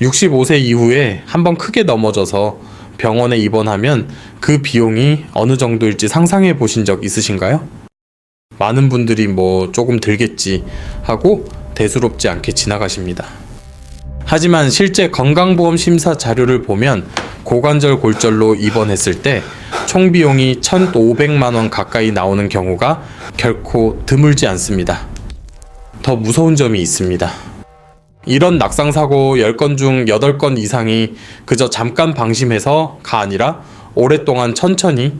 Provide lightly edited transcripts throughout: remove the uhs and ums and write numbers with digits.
65세 이후에 한번 크게 넘어져서 병원에 입원하면 그 비용이 어느 정도일지 상상해 보신 적 있으신가요? 많은 분들이 조금 들겠지 하고 대수롭지 않게 지나가십니다. 하지만 실제 건강보험 심사 자료를 보면 고관절 골절로 입원했을 때 총 비용이 1,500만 원 가까이 나오는 경우가 결코 드물지 않습니다. 더 무서운 점이 있습니다. 이런 낙상사고 10건 중 8건 이상이 그저 잠깐 방심해서가 아니라 오랫동안 천천히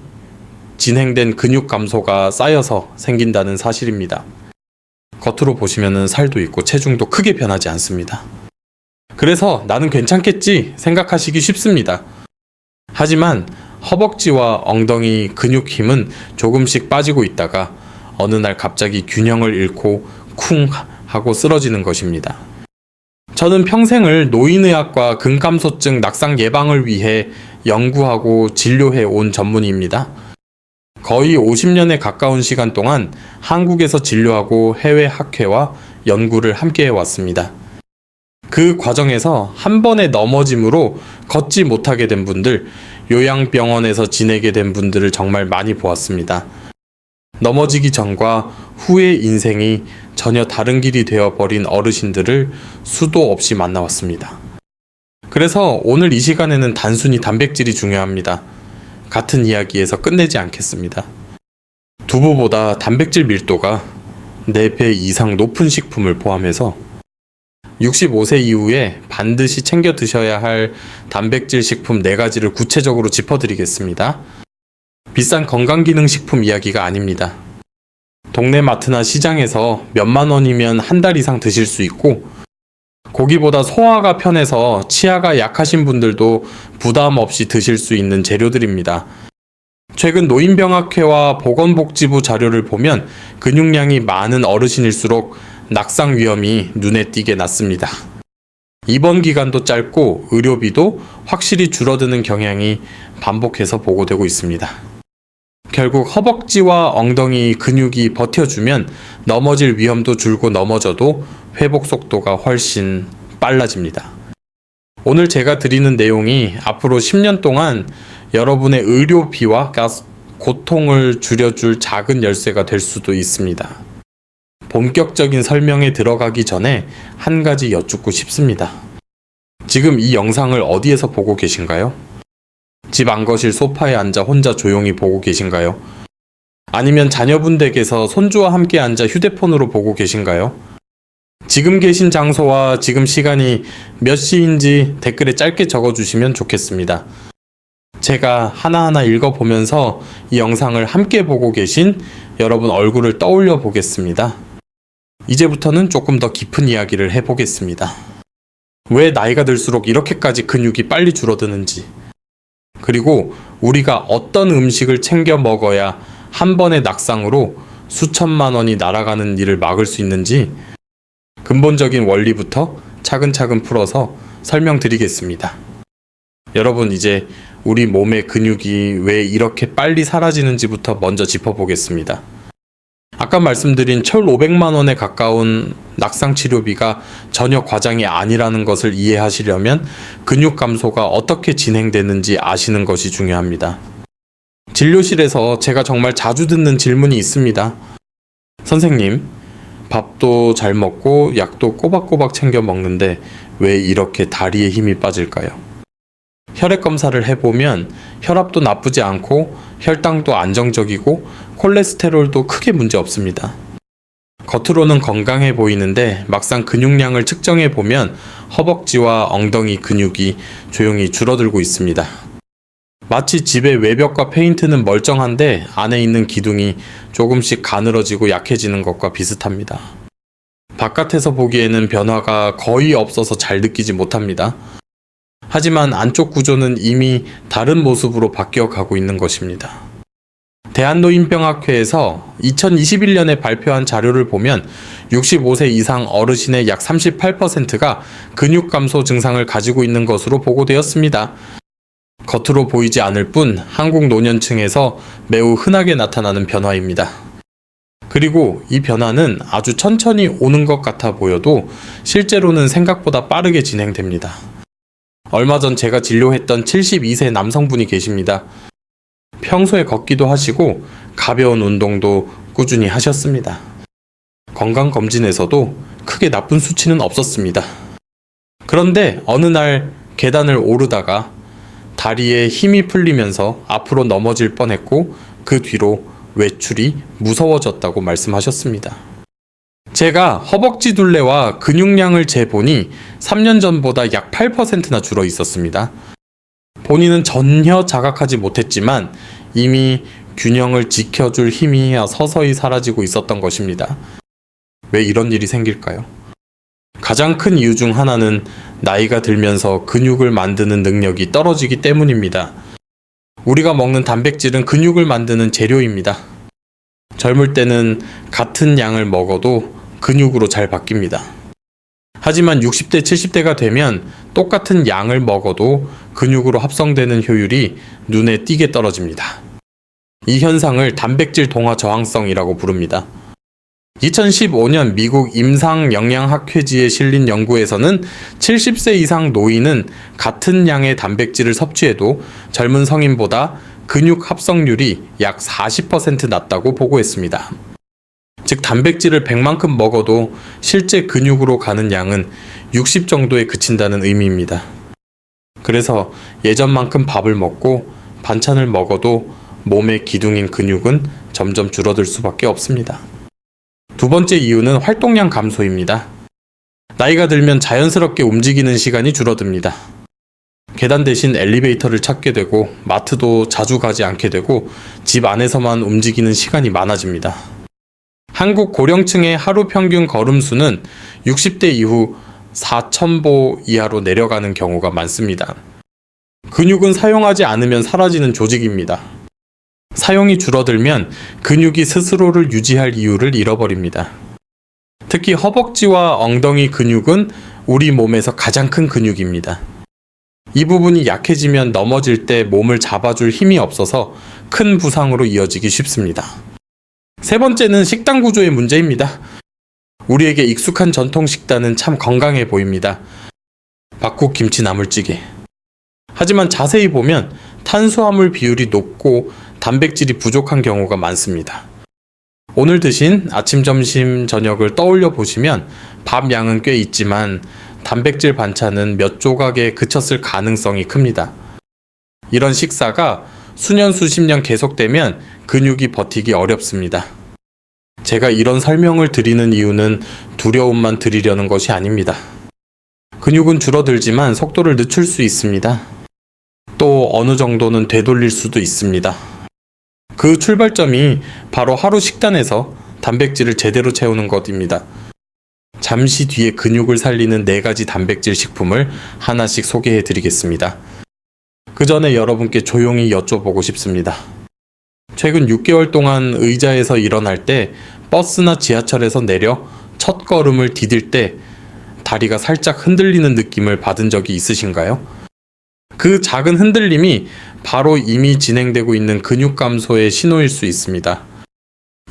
진행된 근육 감소가 쌓여서 생긴다는 사실입니다. 겉으로 보시면 살도 있고 체중도 크게 변하지 않습니다. 그래서 나는 괜찮겠지 생각하시기 쉽습니다. 하지만 허벅지와 엉덩이 근육 힘은 조금씩 빠지고 있다가 어느 날 갑자기 균형을 잃고 쿵 하고 쓰러지는 것입니다. 저는 평생을 노인의학과 근감소증 낙상 예방을 위해 연구하고 진료해 온 전문의입니다. 거의 50년에 가까운 시간 동안 한국에서 진료하고 해외 학회와 연구를 함께 해왔습니다. 그 과정에서 한 번의 넘어짐으로 걷지 못하게 된 분들, 요양병원에서 지내게 된 분들을 정말 많이 보았습니다. 넘어지기 전과 후의 인생이 전혀 다른 길이 되어버린 어르신들을 수도 없이 만나왔습니다. 그래서 오늘 이 시간에는 단순히 단백질이 중요합니다. 같은 이야기에서 끝내지 않겠습니다. 두부보다 단백질 밀도가 4배 이상 높은 식품을 포함해서 65세 이후에 반드시 챙겨 드셔야 할 단백질 식품 4가지를 구체적으로 짚어드리겠습니다. 비싼 건강기능식품 이야기가 아닙니다. 동네 마트나 시장에서 몇만 원이면 한 달 이상 드실 수 있고, 고기보다 소화가 편해서 치아가 약하신 분들도 부담 없이 드실 수 있는 재료들입니다. 최근 노인병학회와 보건복지부 자료를 보면 근육량이 많은 어르신일수록 낙상 위험이 눈에 띄게 낮습니다. 입원 기간도 짧고 의료비도 확실히 줄어드는 경향이 반복해서 보고되고 있습니다. 결국 허벅지와 엉덩이 근육이 버텨주면 넘어질 위험도 줄고 넘어져도 회복 속도가 훨씬 빨라집니다. 오늘 제가 드리는 내용이 앞으로 10년 동안 여러분의 의료비와 고통을 줄여줄 작은 열쇠가 될 수도 있습니다. 본격적인 설명에 들어가기 전에 한 가지 여쭙고 싶습니다. 지금 이 영상을 어디에서 보고 계신가요? 집 안거실 소파에 앉아 혼자 조용히 보고 계신가요? 아니면 자녀분 댁에서 손주와 함께 앉아 휴대폰으로 보고 계신가요? 지금 계신 장소와 지금 시간이 몇 시인지 댓글에 짧게 적어주시면 좋겠습니다. 제가 하나하나 읽어보면서 이 영상을 함께 보고 계신 여러분 얼굴을 떠올려 보겠습니다. 이제부터는 조금 더 깊은 이야기를 해보겠습니다. 왜 나이가 들수록 이렇게까지 근육이 빨리 줄어드는지, 그리고 우리가 어떤 음식을 챙겨 먹어야 한 번의 낙상으로 수천만 원이 날아가는 일을 막을 수 있는지 근본적인 원리부터 차근차근 풀어서 설명드리겠습니다. 여러분, 이제 우리 몸의 근육이 왜 이렇게 빨리 사라지는지부터 먼저 짚어보겠습니다. 아까 말씀드린 1,500만 원에 가까운 낙상 치료비가 전혀 과장이 아니라는 것을 이해하시려면 근육 감소가 어떻게 진행되는지 아시는 것이 중요합니다. 진료실에서 제가 정말 자주 듣는 질문이 있습니다. 선생님, 밥도 잘 먹고 약도 꼬박꼬박 챙겨 먹는데 왜 이렇게 다리에 힘이 빠질까요? 혈액 검사를 해보면 혈압도 나쁘지 않고 혈당도 안정적이고 콜레스테롤도 크게 문제 없습니다. 겉으로는 건강해 보이는데 막상 근육량을 측정해 보면 허벅지와 엉덩이 근육이 조용히 줄어들고 있습니다. 마치 집의 외벽과 페인트는 멀쩡한데 안에 있는 기둥이 조금씩 가늘어지고 약해지는 것과 비슷합니다. 바깥에서 보기에는 변화가 거의 없어서 잘 느끼지 못합니다. 하지만 안쪽 구조는 이미 다른 모습으로 바뀌어가고 있는 것입니다. 대한노인병학회에서 2021년에 발표한 자료를 보면 65세 이상 어르신의 약 38%가 근육 감소 증상을 가지고 있는 것으로 보고되었습니다. 겉으로 보이지 않을 뿐 한국 노년층에서 매우 흔하게 나타나는 변화입니다. 그리고 이 변화는 아주 천천히 오는 것 같아 보여도 실제로는 생각보다 빠르게 진행됩니다. 얼마 전 제가 진료했던 72세 남성분이 계십니다. 평소에 걷기도 하시고 가벼운 운동도 꾸준히 하셨습니다. 건강검진에서도 크게 나쁜 수치는 없었습니다. 그런데 어느 날 계단을 오르다가 다리에 힘이 풀리면서 앞으로 넘어질 뻔했고 그 뒤로 외출이 무서워졌다고 말씀하셨습니다. 제가 허벅지 둘레와 근육량을 재보니 3년 전보다 약 8%나 줄어 있었습니다. 본인은 전혀 자각하지 못했지만 이미 균형을 지켜줄 힘이 서서히 사라지고 있었던 것입니다. 왜 이런 일이 생길까요? 가장 큰 이유 중 하나는 나이가 들면서 근육을 만드는 능력이 떨어지기 때문입니다. 우리가 먹는 단백질은 근육을 만드는 재료입니다. 젊을 때는 같은 양을 먹어도 근육으로 잘 바뀝니다. 하지만 60대, 70대가 되면 똑같은 양을 먹어도 근육으로 합성되는 효율이 눈에 띄게 떨어집니다. 이 현상을 단백질 동화 저항성이라고 부릅니다. 2015년 미국 임상영양학회지에 실린 연구에서는 70세 이상 노인은 같은 양의 단백질을 섭취해도 젊은 성인보다 근육 합성률이 약 40% 낮다고 보고했습니다. 즉 단백질을 100만큼 먹어도 실제 근육으로 가는 양은 60 정도에 그친다는 의미입니다. 그래서 예전만큼 밥을 먹고 반찬을 먹어도 몸의 기둥인 근육은 점점 줄어들 수밖에 없습니다. 두 번째 이유는 활동량 감소입니다. 나이가 들면 자연스럽게 움직이는 시간이 줄어듭니다. 계단 대신 엘리베이터를 찾게 되고 마트도 자주 가지 않게 되고 집 안에서만 움직이는 시간이 많아집니다. 한국 고령층의 하루 평균 걸음수는 60대 이후 4,000보 이하로 내려가는 경우가 많습니다. 근육은 사용하지 않으면 사라지는 조직입니다. 사용이 줄어들면 근육이 스스로를 유지할 이유를 잃어버립니다. 특히 허벅지와 엉덩이 근육은 우리 몸에서 가장 큰 근육입니다. 이 부분이 약해지면 넘어질 때 몸을 잡아줄 힘이 없어서 큰 부상으로 이어지기 쉽습니다. 세 번째는 식단 구조의 문제입니다. 우리에게 익숙한 전통 식단은 참 건강해 보입니다. 박국 김치 나물찌개. 하지만 자세히 보면 탄수화물 비율이 높고 단백질이 부족한 경우가 많습니다. 오늘 드신 아침, 점심, 저녁을 떠올려 보시면 밥 양은 꽤 있지만 단백질 반찬은 몇 조각에 그쳤을 가능성이 큽니다. 이런 식사가 수년 수십 년 계속되면 근육이 버티기 어렵습니다. 제가 이런 설명을 드리는 이유는 두려움만 드리려는 것이 아닙니다. 근육은 줄어들지만 속도를 늦출 수 있습니다. 또 어느 정도는 되돌릴 수도 있습니다. 그 출발점이 바로 하루 식단에서 단백질을 제대로 채우는 것입니다. 잠시 뒤에 근육을 살리는 4가지 단백질 식품을 하나씩 소개해 드리겠습니다. 그 전에 여러분께 조용히 여쭤보고 싶습니다. 최근 6개월 동안 의자에서 일어날 때 버스나 지하철에서 내려 첫 걸음을 디딜 때 다리가 살짝 흔들리는 느낌을 받은 적이 있으신가요? 그 작은 흔들림이 바로 이미 진행되고 있는 근육 감소의 신호일 수 있습니다.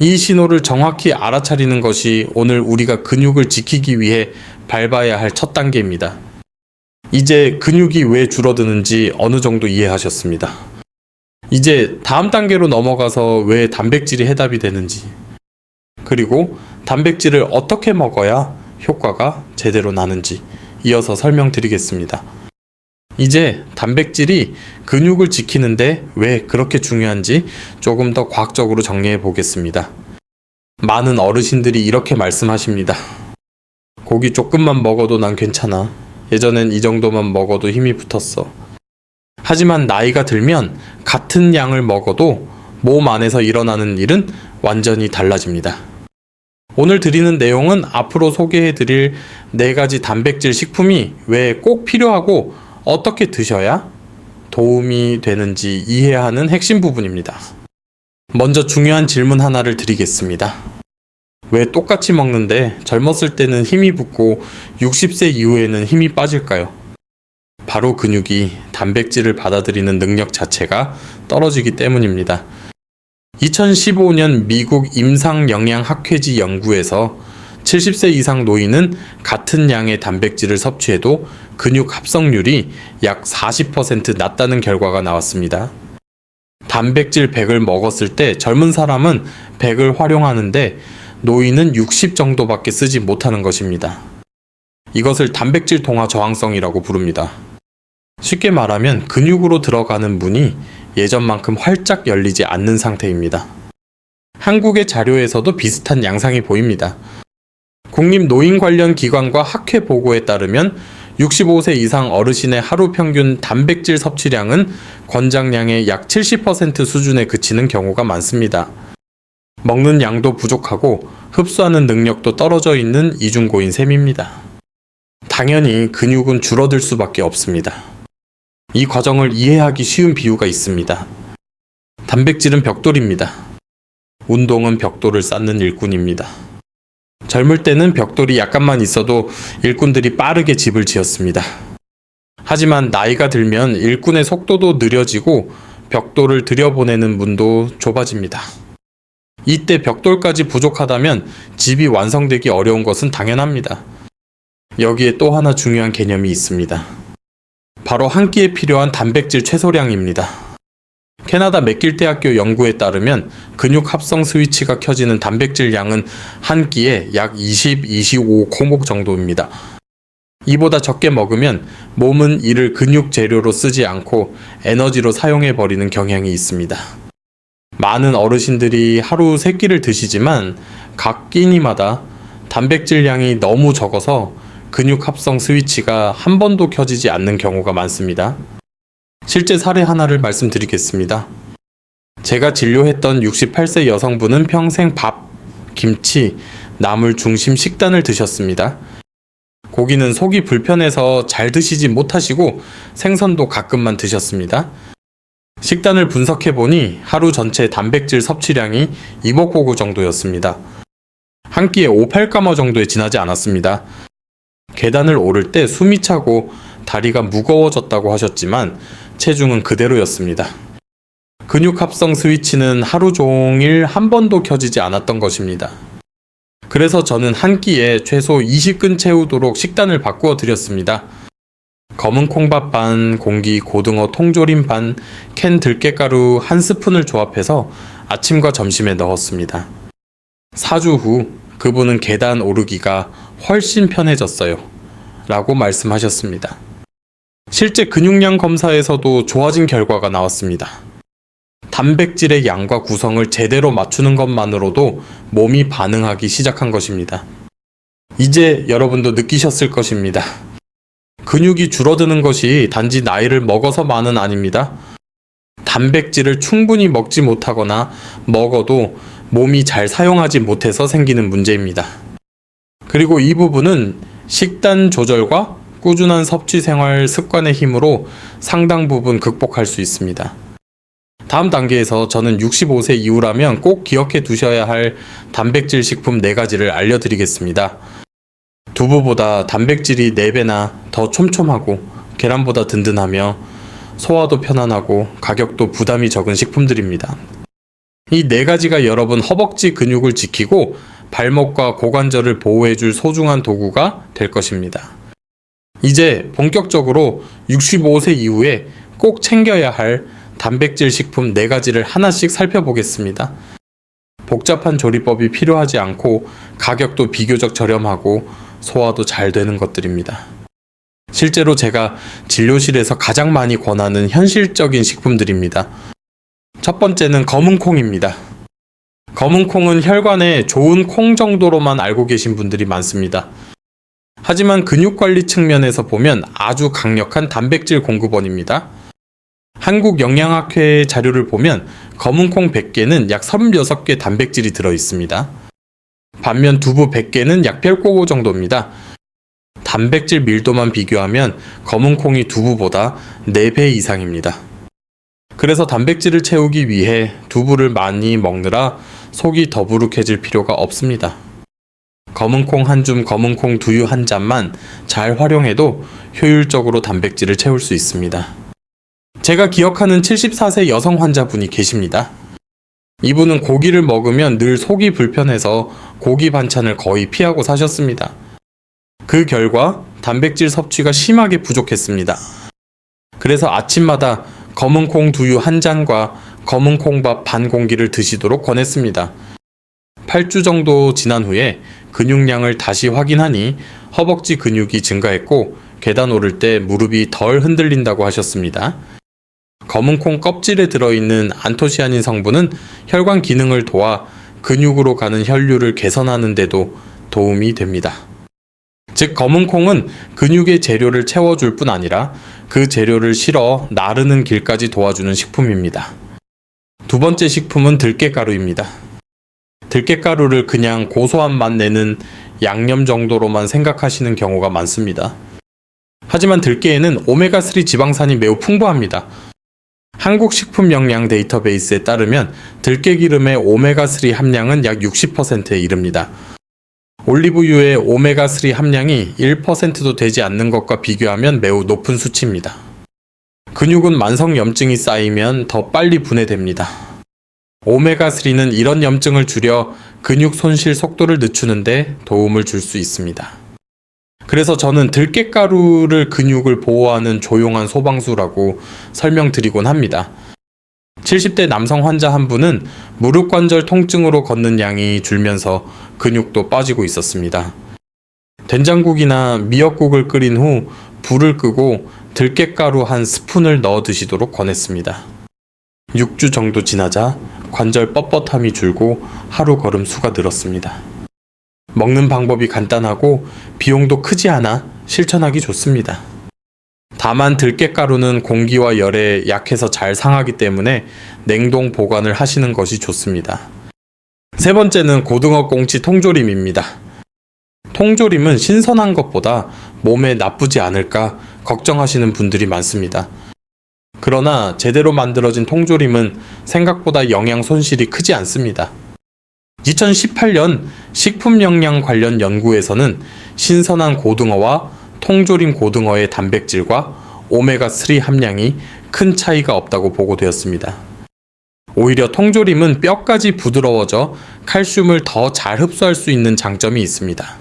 이 신호를 정확히 알아차리는 것이 오늘 우리가 근육을 지키기 위해 밟아야 할 첫 단계입니다. 이제 근육이 왜 줄어드는지 어느 정도 이해하셨습니다. 이제 다음 단계로 넘어가서 왜 단백질이 해답이 되는지, 그리고 단백질을 어떻게 먹어야 효과가 제대로 나는지 이어서 설명드리겠습니다. 이제 단백질이 근육을 지키는데 왜 그렇게 중요한지 조금 더 과학적으로 정리해 보겠습니다. 많은 어르신들이 이렇게 말씀하십니다. 고기 조금만 먹어도 난 괜찮아. 예전엔 이 정도만 먹어도 힘이 붙었어. 하지만 나이가 들면 같은 양을 먹어도 몸 안에서 일어나는 일은 완전히 달라집니다. 오늘 드리는 내용은 앞으로 소개해 드릴 4가지 단백질 식품이 왜 꼭 필요하고 어떻게 드셔야 도움이 되는지 이해하는 핵심 부분입니다. 먼저 중요한 질문 하나를 드리겠습니다. 왜 똑같이 먹는데 젊었을 때는 힘이 붙고 60세 이후에는 힘이 빠질까요? 바로 근육이 단백질을 받아들이는 능력 자체가 떨어지기 때문입니다. 2015년 미국 임상영양학회지 연구에서 70세 이상 노인은 같은 양의 단백질을 섭취해도 근육 합성률이 약 40% 낮다는 결과가 나왔습니다. 단백질 100을 먹었을 때 젊은 사람은 100을 활용하는데 노인은 60 정도밖에 쓰지 못하는 것입니다. 이것을 단백질 동화 저항성이라고 부릅니다. 쉽게 말하면 근육으로 들어가는 문이 예전만큼 활짝 열리지 않는 상태입니다. 한국의 자료에서도 비슷한 양상이 보입니다. 국립노인관련기관과 학회 보고에 따르면 65세 이상 어르신의 하루 평균 단백질 섭취량은 권장량의 약 70% 수준에 그치는 경우가 많습니다. 먹는 양도 부족하고 흡수하는 능력도 떨어져 있는 이중고인 셈입니다. 당연히 근육은 줄어들 수밖에 없습니다. 이 과정을 이해하기 쉬운 비유가 있습니다. 단백질은 벽돌입니다. 운동은 벽돌을 쌓는 일꾼입니다. 젊을 때는 벽돌이 약간만 있어도 일꾼들이 빠르게 집을 지었습니다. 하지만 나이가 들면 일꾼의 속도도 느려지고 벽돌을 들여보내는 문도 좁아집니다. 이때 벽돌까지 부족하다면 집이 완성되기 어려운 것은 당연합니다. 여기에 또 하나 중요한 개념이 있습니다. 바로 한 끼에 필요한 단백질 최소량입니다. 캐나다 맥길 대학교 연구에 따르면 근육 합성 스위치가 켜지는 단백질 양은 한 끼에 약 20-25 코목 정도입니다. 이보다 적게 먹으면 몸은 이를 근육 재료로 쓰지 않고 에너지로 사용해 버리는 경향이 있습니다. 많은 어르신들이 하루 3끼를 드시지만 각 끼니마다 단백질 양이 너무 적어서 근육 합성 스위치가 한 번도 켜지지 않는 경우가 많습니다. 실제 사례 하나를 말씀드리겠습니다. 제가 진료했던 68세 여성분은 평생 밥, 김치, 나물 중심 식단을 드셨습니다. 고기는 속이 불편해서 잘 드시지 못하시고 생선도 가끔만 드셨습니다. 식단을 분석해보니 하루 전체 단백질 섭취량이 이목구구 정도였습니다. 한 끼에 5-8가마 정도에 지나지 않았습니다. 계단을 오를 때 숨이 차고 다리가 무거워졌다고 하셨지만 체중은 그대로였습니다. 근육 합성 스위치는 하루 종일 한 번도 켜지지 않았던 것입니다. 그래서 저는 한 끼에 최소 20근 채우도록 식단을 바꾸어 드렸습니다. 검은 콩밥 반, 공기 고등어 통조림 반, 캔 들깨가루 한 스푼을 조합해서 아침과 점심에 넣었습니다. 4주 후 그분은 계단 오르기가 훨씬 편해졌어요. 라고 말씀하셨습니다. 실제 근육량 검사에서도 좋아진 결과가 나왔습니다. 단백질의 양과 구성을 제대로 맞추는 것만으로도 몸이 반응하기 시작한 것입니다. 이제 여러분도 느끼셨을 것입니다. 근육이 줄어드는 것이 단지 나이를 먹어서만은 아닙니다. 단백질을 충분히 먹지 못하거나 먹어도 몸이 잘 사용하지 못해서 생기는 문제입니다. 그리고 이 부분은 식단 조절과 꾸준한 섭취 생활 습관의 힘으로 상당 부분 극복할 수 있습니다. 다음 단계에서 저는 65세 이후라면 꼭 기억해 두셔야 할 단백질 식품 4가지를 알려드리겠습니다. 두부보다 단백질이 4배나 더 촘촘하고 계란보다 든든하며 소화도 편안하고 가격도 부담이 적은 식품들입니다. 이 4가지가 여러분 허벅지 근육을 지키고 발목과 고관절을 보호해줄 소중한 도구가 될 것입니다. 이제 본격적으로 65세 이후에 꼭 챙겨야 할 단백질 식품 4가지를 하나씩 살펴보겠습니다. 복잡한 조리법이 필요하지 않고 가격도 비교적 저렴하고 소화도 잘 되는 것들입니다. 실제로 제가 진료실에서 가장 많이 권하는 현실적인 식품들입니다. 첫 번째는 검은 콩입니다. 검은 콩은 혈관에 좋은 콩 정도로만 알고 계신 분들이 많습니다. 하지만 근육관리 측면에서 보면 아주 강력한 단백질 공급원입니다. 한국영양학회 자료를 보면 검은콩 100개는 약 36개 단백질이 들어있습니다. 반면 두부 100개는 약 8고 정도입니다. 단백질 밀도만 비교하면 검은콩이 두부보다 4배 이상입니다. 그래서 단백질을 채우기 위해 두부를 많이 먹느라 속이 더부룩해질 필요가 없습니다. 검은콩 한 줌, 검은콩 두유 한 잔만 잘 활용해도 효율적으로 단백질을 채울 수 있습니다. 제가 기억하는 74세 여성 환자분이 계십니다. 이분은 고기를 먹으면 늘 속이 불편해서 고기 반찬을 거의 피하고 사셨습니다. 그 결과 단백질 섭취가 심하게 부족했습니다. 그래서 아침마다 검은 콩 두유 한 잔과 검은 콩밥 반 공기를 드시도록 권했습니다. 8주 정도 지난 후에 근육량을 다시 확인하니 허벅지 근육이 증가했고 계단 오를 때 무릎이 덜 흔들린다고 하셨습니다. 검은 콩 껍질에 들어있는 안토시아닌 성분은 혈관 기능을 도와 근육으로 가는 혈류를 개선하는 데도 도움이 됩니다. 즉 검은 콩은 근육의 재료를 채워줄 뿐 아니라 그 재료를 실어 나르는 길까지 도와주는 식품입니다. 두 번째 식품은 들깨가루입니다. 들깨가루를 그냥 고소한 맛 내는 양념 정도로만 생각하시는 경우가 많습니다. 하지만 들깨에는 오메가3 지방산이 매우 풍부합니다. 한국식품영양 데이터베이스에 따르면 들깨기름의 오메가3 함량은 약 60%에 이릅니다. 올리브유의 오메가3 함량이 1%도 되지 않는 것과 비교하면 매우 높은 수치입니다. 근육은 만성염증이 쌓이면 더 빨리 분해됩니다. 오메가3는 이런 염증을 줄여 근육 손실 속도를 늦추는데 도움을 줄 수 있습니다. 그래서 저는 들깨가루를 근육을 보호하는 조용한 소방수라고 설명드리곤 합니다. 70대 남성 환자 한 분은 무릎 관절 통증으로 걷는 양이 줄면서 근육도 빠지고 있었습니다. 된장국이나 미역국을 끓인 후 불을 끄고 들깨가루 한 스푼을 넣어 드시도록 권했습니다. 6주 정도 지나자 관절 뻣뻣함이 줄고 하루 걸음 수가 늘었습니다. 먹는 방법이 간단하고 비용도 크지 않아 실천하기 좋습니다. 다만 들깨가루는 공기와 열에 약해서 잘 상하기 때문에 냉동 보관을 하시는 것이 좋습니다. 세 번째는 고등어 꽁치 통조림입니다. 통조림은 신선한 것보다 몸에 나쁘지 않을까 걱정하시는 분들이 많습니다. 그러나 제대로 만들어진 통조림은 생각보다 영양 손실이 크지 않습니다. 2018년 식품영양 관련 연구에서는 신선한 고등어와 통조림 고등어의 단백질과 오메가3 함량이 큰 차이가 없다고 보고되었습니다. 오히려 통조림은 뼈까지 부드러워져 칼슘을 더 잘 흡수할 수 있는 장점이 있습니다.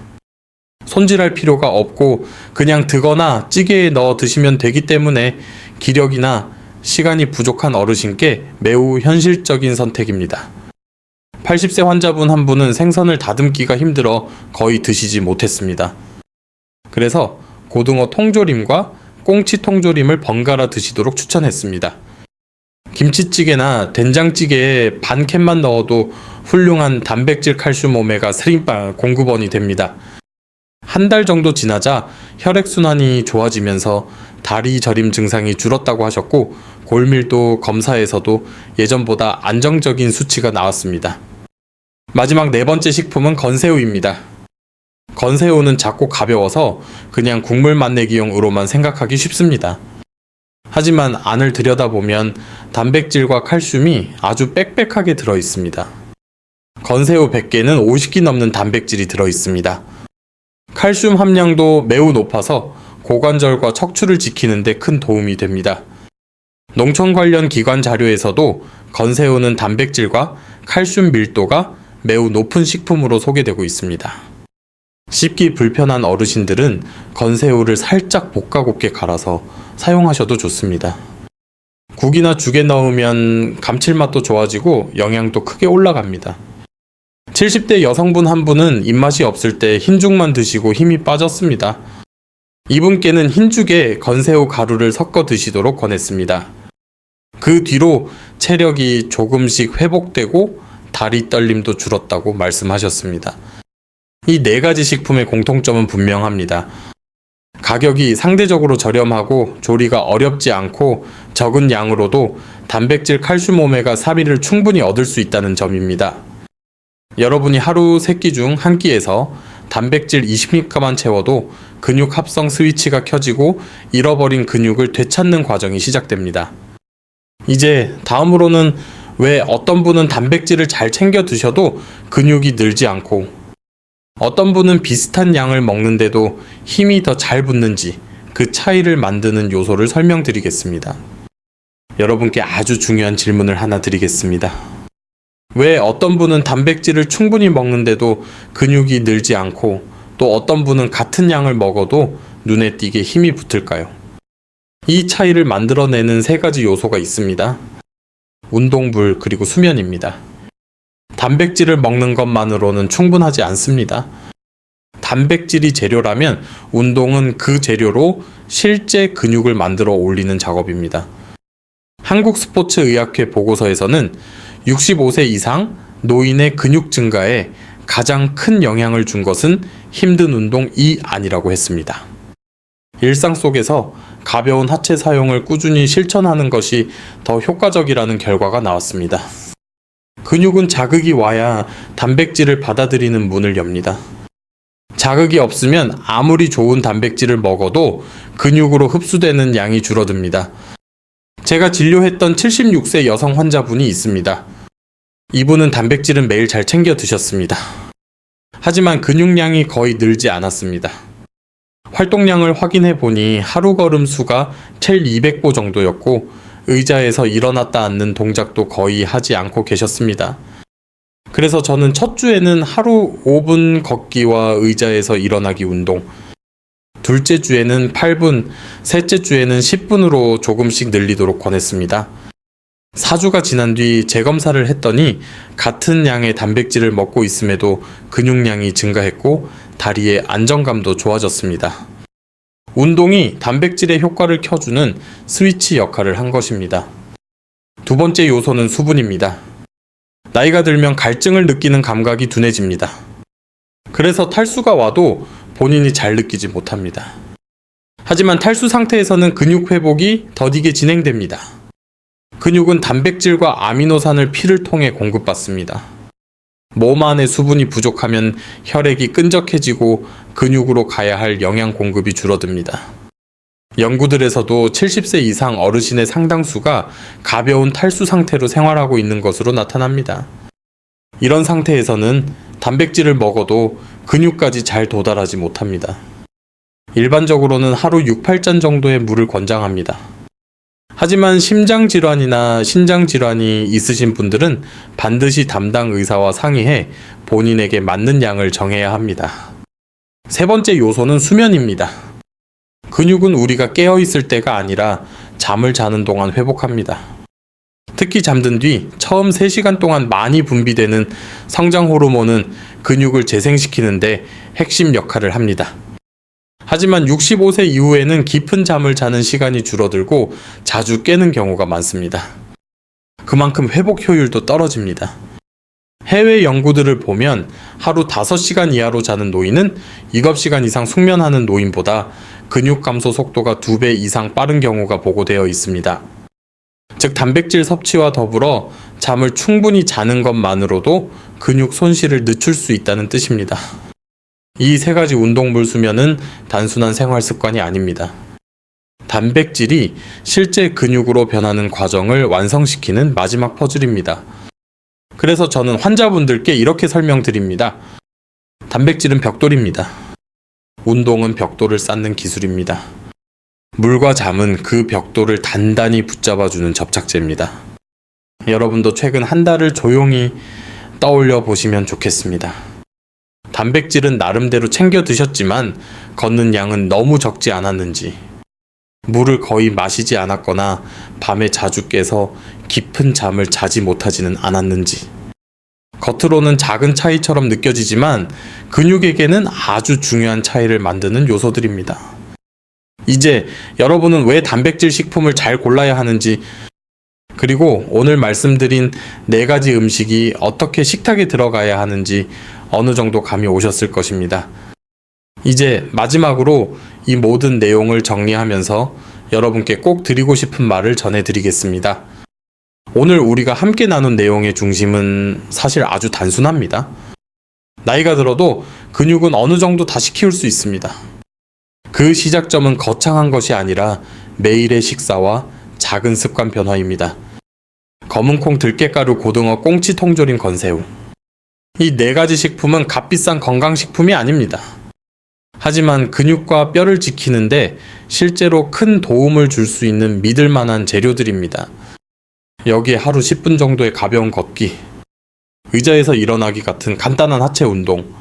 손질할 필요가 없고 그냥 드거나 찌개에 넣어 드시면 되기 때문에 기력이나 시간이 부족한 어르신께 매우 현실적인 선택입니다. 80세 환자분 한 분은 생선을 다듬기가 힘들어 거의 드시지 못했습니다. 그래서 고등어 통조림과 꽁치 통조림을 번갈아 드시도록 추천했습니다. 김치찌개나 된장찌개에 반 캔만 넣어도 훌륭한 단백질 칼슘 오메가 3 공급원이 됩니다. 한 달 정도 지나자 혈액순환이 좋아지면서 다리 저림 증상이 줄었다고 하셨고 골밀도 검사에서도 예전보다 안정적인 수치가 나왔습니다. 마지막 네 번째 식품은 건새우입니다. 건새우는 작고 가벼워서 그냥 국물 맛내기용으로만 생각하기 쉽습니다. 하지만 안을 들여다보면 단백질과 칼슘이 아주 빽빽하게 들어있습니다. 건새우 100개는 50개 넘는 단백질이 들어있습니다. 칼슘 함량도 매우 높아서 고관절과 척추를 지키는 데 큰 도움이 됩니다. 농촌 관련 기관 자료에서도 건새우는 단백질과 칼슘 밀도가 매우 높은 식품으로 소개되고 있습니다. 씹기 불편한 어르신들은 건새우를 살짝 볶아 곱게 갈아서 사용하셔도 좋습니다. 국이나 죽에 넣으면 감칠맛도 좋아지고 영양도 크게 올라갑니다. 70대 여성분 한 분은 입맛이 없을 때 흰죽만 드시고 힘이 빠졌습니다. 이분께는 흰죽에 건새우 가루를 섞어 드시도록 권했습니다. 그 뒤로 체력이 조금씩 회복되고 다리 떨림도 줄었다고 말씀하셨습니다. 이 네 가지 식품의 공통점은 분명합니다. 가격이 상대적으로 저렴하고 조리가 어렵지 않고 적은 양으로도 단백질 칼슘 오메가 3를 충분히 얻을 수 있다는 점입니다. 여러분이 하루 3끼 중 한 끼에서 단백질 20mg만 채워도 근육 합성 스위치가 켜지고 잃어버린 근육을 되찾는 과정이 시작됩니다. 이제 다음으로는 왜 어떤 분은 단백질을 잘 챙겨 드셔도 근육이 늘지 않고 어떤 분은 비슷한 양을 먹는데도 힘이 더 잘 붙는지 그 차이를 만드는 요소를 설명드리겠습니다. 여러분께 아주 중요한 질문을 하나 드리겠습니다. 왜 어떤 분은 단백질을 충분히 먹는데도 근육이 늘지 않고 또 어떤 분은 같은 양을 먹어도 눈에 띄게 힘이 붙을까요? 이 차이를 만들어내는 세 가지 요소가 있습니다. 운동불 그리고 수면입니다. 단백질을 먹는 것만으로는 충분하지 않습니다. 단백질이 재료라면 운동은 그 재료로 실제 근육을 만들어 올리는 작업입니다. 한국스포츠의학회 보고서에서는 65세 이상 노인의 근육 증가에 가장 큰 영향을 준 것은 힘든 운동이 아니라고 했습니다. 일상 속에서 가벼운 하체 사용을 꾸준히 실천하는 것이 더 효과적이라는 결과가 나왔습니다. 근육은 자극이 와야 단백질을 받아들이는 문을 엽니다. 자극이 없으면 아무리 좋은 단백질을 먹어도 근육으로 흡수되는 양이 줄어듭니다. 제가 진료했던 76세 여성 환자분이 있습니다. 이분은 단백질은 매일 잘 챙겨 드셨습니다. 하지만 근육량이 거의 늘지 않았습니다. 활동량을 확인해 보니 하루 걸음 수가 1200보 정도였고 의자에서 일어났다 앉는 동작도 거의 하지 않고 계셨습니다. 그래서 저는 첫 주에는 하루 5분 걷기와 의자에서 일어나기 운동, 둘째 주에는 8분, 셋째 주에는 10분으로 조금씩 늘리도록 권했습니다. 4주가 지난 뒤 재검사를 했더니 같은 양의 단백질을 먹고 있음에도 근육량이 증가했고 다리의 안정감도 좋아졌습니다. 운동이 단백질의 효과를 켜주는 스위치 역할을 한 것입니다. 두 번째 요소는 수분입니다. 나이가 들면 갈증을 느끼는 감각이 둔해집니다. 그래서 탈수가 와도 본인이 잘 느끼지 못합니다. 하지만 탈수 상태에서는 근육 회복이 더디게 진행됩니다. 근육은 단백질과 아미노산을 피를 통해 공급받습니다. 몸 안에 수분이 부족하면 혈액이 끈적해지고 근육으로 가야 할 영양 공급이 줄어듭니다. 연구들에서도 70세 이상 어르신의 상당수가 가벼운 탈수 상태로 생활하고 있는 것으로 나타납니다. 이런 상태에서는 단백질을 먹어도 근육까지 잘 도달하지 못합니다. 일반적으로는 하루 6, 8잔 정도의 물을 권장합니다. 하지만 심장질환이나 신장질환이 있으신 분들은 반드시 담당 의사와 상의해 본인에게 맞는 양을 정해야 합니다. 세 번째 요소는 수면입니다. 근육은 우리가 깨어있을 때가 아니라 잠을 자는 동안 회복합니다. 특히 잠든 뒤 처음 3시간 동안 많이 분비되는 성장 호르몬은 근육을 재생시키는데 핵심 역할을 합니다. 하지만 65세 이후에는 깊은 잠을 자는 시간이 줄어들고 자주 깨는 경우가 많습니다. 그만큼 회복 효율도 떨어집니다. 해외 연구들을 보면 하루 5시간 이하로 자는 노인은 7시간 이상 숙면하는 노인보다 근육 감소 속도가 2배 이상 빠른 경우가 보고되어 있습니다. 즉 단백질 섭취와 더불어 잠을 충분히 자는 것만으로도 근육 손실을 늦출 수 있다는 뜻입니다. 이 세 가지 운동물 수면은 단순한 생활 습관이 아닙니다. 단백질이 실제 근육으로 변하는 과정을 완성시키는 마지막 퍼즐입니다. 그래서 저는 환자분들께 이렇게 설명드립니다. 단백질은 벽돌입니다. 운동은 벽돌을 쌓는 기술입니다. 물과 잠은 그 벽돌을 단단히 붙잡아주는 접착제입니다. 여러분도 최근 한 달을 조용히 떠올려 보시면 좋겠습니다. 단백질은 나름대로 챙겨 드셨지만 걷는 양은 너무 적지 않았는지, 물을 거의 마시지 않았거나 밤에 자주 깨서 깊은 잠을 자지 못하지는 않았는지, 겉으로는 작은 차이처럼 느껴지지만 근육에게는 아주 중요한 차이를 만드는 요소들입니다. 이제 여러분은 왜 단백질 식품을 잘 골라야 하는지, 그리고 오늘 말씀드린 4가지 음식이 어떻게 식탁에 들어가야 하는지 어느 정도 감이 오셨을 것입니다. 이제 마지막으로 이 모든 내용을 정리하면서 여러분께 꼭 드리고 싶은 말을 전해드리겠습니다. 오늘 우리가 함께 나눈 내용의 중심은 사실 아주 단순합니다. 나이가 들어도 근육은 어느 정도 다시 키울 수 있습니다. 그 시작점은 거창한 것이 아니라 매일의 식사와 작은 습관 변화입니다. 검은콩, 들깨가루, 고등어, 꽁치, 통조림, 건새우. 이 4가지 식품은 값비싼 건강식품이 아닙니다. 하지만 근육과 뼈를 지키는데 실제로 큰 도움을 줄 수 있는 믿을 만한 재료들입니다. 여기에 하루 10분 정도의 가벼운 걷기, 의자에서 일어나기 같은 간단한 하체 운동,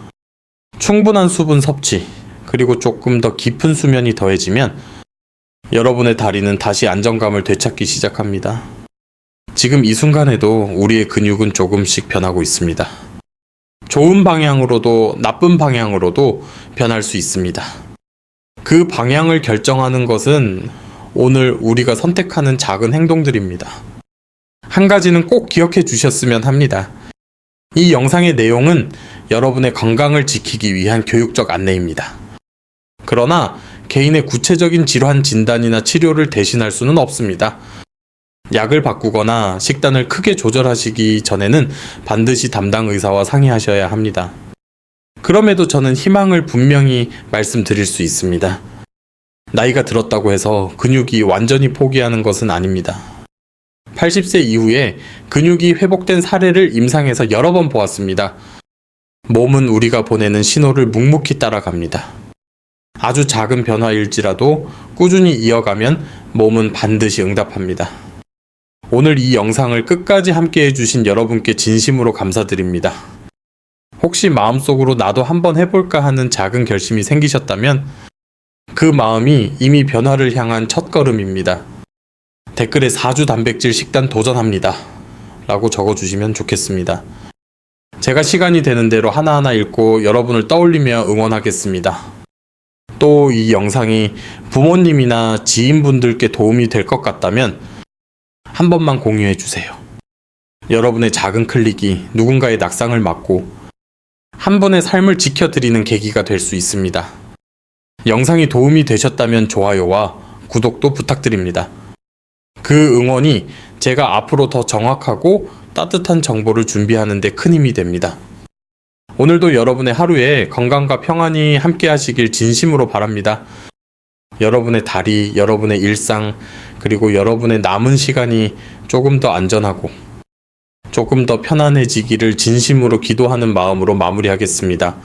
충분한 수분 섭취, 그리고 조금 더 깊은 수면이 더해지면 여러분의 다리는 다시 안정감을 되찾기 시작합니다. 지금 이 순간에도 우리의 근육은 조금씩 변하고 있습니다. 좋은 방향으로도 나쁜 방향으로도 변할 수 있습니다. 그 방향을 결정하는 것은 오늘 우리가 선택하는 작은 행동들입니다. 한 가지는 꼭 기억해 주셨으면 합니다. 이 영상의 내용은 여러분의 건강을 지키기 위한 교육적 안내입니다. 그러나 개인의 구체적인 질환 진단이나 치료를 대신할 수는 없습니다. 약을 바꾸거나 식단을 크게 조절하시기 전에는 반드시 담당 의사와 상의하셔야 합니다. 그럼에도 저는 희망을 분명히 말씀드릴 수 있습니다. 나이가 들었다고 해서 근육이 완전히 포기하는 것은 아닙니다. 80세 이후에 근육이 회복된 사례를 임상에서 여러 번 보았습니다. 몸은 우리가 보내는 신호를 묵묵히 따라갑니다. 아주 작은 변화일지라도 꾸준히 이어가면 몸은 반드시 응답합니다. 오늘 이 영상을 끝까지 함께 해주신 여러분께 진심으로 감사드립니다. 혹시 마음속으로 나도 한번 해볼까 하는 작은 결심이 생기셨다면 그 마음이 이미 변화를 향한 첫걸음입니다. 댓글에 4주 단백질 식단 도전합니다 라고 적어주시면 좋겠습니다. 제가 시간이 되는 대로 하나하나 읽고 여러분을 떠올리며 응원하겠습니다. 또 이 영상이 부모님이나 지인분들께 도움이 될 것 같다면 한 번만 공유해 주세요. 여러분의 작은 클릭이 누군가의 낙상을 막고 한 분의 삶을 지켜드리는 계기가 될 수 있습니다. 영상이 도움이 되셨다면 좋아요와 구독도 부탁드립니다. 그 응원이 제가 앞으로 더 정확하고 따뜻한 정보를 준비하는 데 큰 힘이 됩니다. 오늘도 여러분의 하루에 건강과 평안이 함께 하시길 진심으로 바랍니다. 여러분의 다리, 여러분의 일상, 그리고 여러분의 남은 시간이 조금 더 안전하고 조금 더 편안해지기를 진심으로 기도하는 마음으로 마무리하겠습니다.